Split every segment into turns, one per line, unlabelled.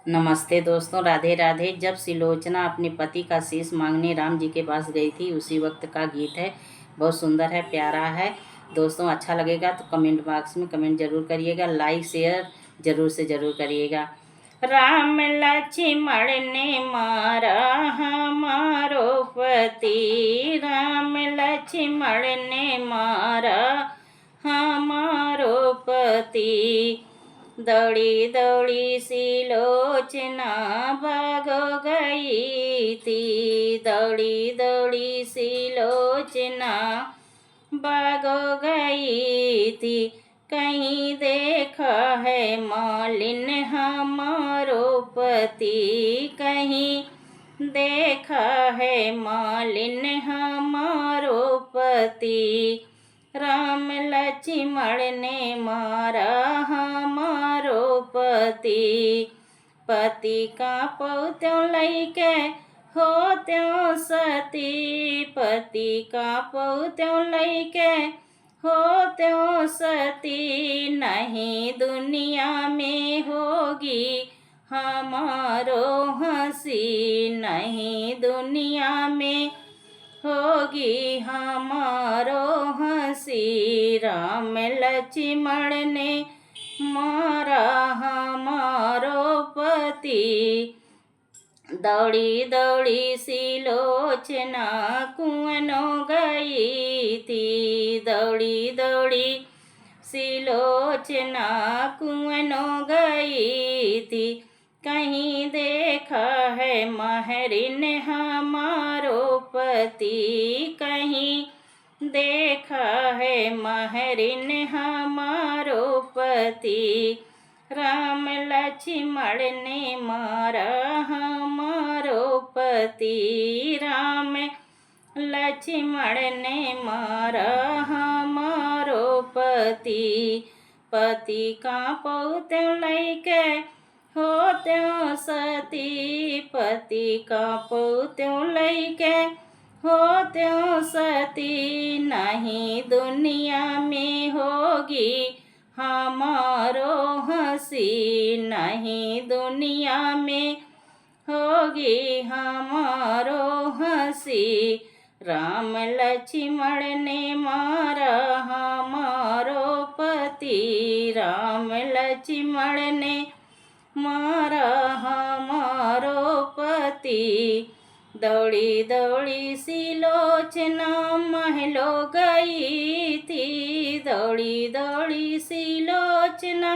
नमस्ते दोस्तों, राधे राधे। जब सुलोचना अपने पति का शीश मांगने राम जी के पास गई थी, उसी वक्त का गीत है। बहुत सुंदर है, प्यारा है। दोस्तों अच्छा लगेगा तो कमेंट बॉक्स में कमेंट जरूर करिएगा, लाइक शेयर जरूर से जरूर करिएगा। राम लक्ष्मण ने मारा हमारो पति, राम लक्ष्मण ने मारा हमारो पति। दौड़ी दौड़ी सुलोचना भागो गई थी, दौड़ी दौड़ी सुलोचना भागो गई थी। कहीं देखा है मालिन हमारो पति, कहीं देखा है मालिन हमारो पति। राम लक्ष्मण ने मारा हमारो पति। पति का पौत्यों लैके हो त्यों सती, पति का पौत्यों लैके हो त्यों सती। नहीं दुनिया में होगी हमारो हंसी, नहीं दुनिया में होगी हमारो हंसी। राम लक्ष्मण ने मारा हमारो पति। दौड़ी दौड़ी सुलोचना कुआनो गई थी, दौड़ी दौड़ी सुलोचना कुआनो गई थी। कहीं देखा है महरिन हमारो पति, कहीं देखा है महरिन हमारो पति। राम लक्ष्मण ने मारा हमारो पति, राम लक्ष्मण ने मारा हमारो पति। पति का पौत्यों लैके हो त्यों सती, पति का पौत्यों लैके हो त्यों सती। नहीं दुनिया में होगी हमारो हंसी, नहीं दुनिया में होगी हमारो हंसी। राम लक्ष्मण ने मारा हमारो पति, राम लक्ष्मण ने मारा हमारो पति। दौड़ी दौड़ी सुलोचना महलो गई थी, दौड़ी दौड़ी सुलोचना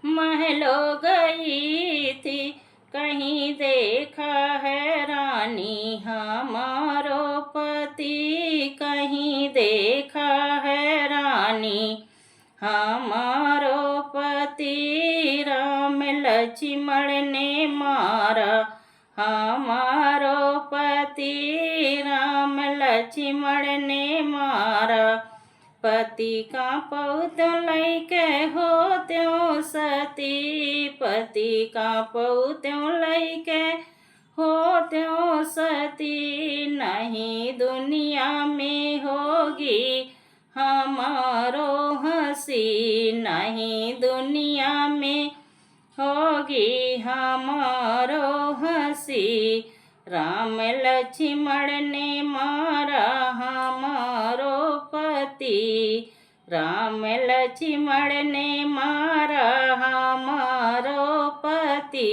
महलो गई थी। कहीं देखा है रानी हमारो पति, कहीं देखा है रानी हमारो पति। राम लक्ष्मण ने मारा हमारो पति, राम लक्ष्मण ने मारा। पति का पौत्यों लैके हो त्यों सती, पति का पौत्यों लैके हो त्यों सती। नहीं दुनिया में होगी हमारो हंसी, नहीं दुनिया में होगी हमारो हंसी। राम लक्ष्मण ने मारा हमारो पति, राम लक्ष्मण ने मारा हमारो पति।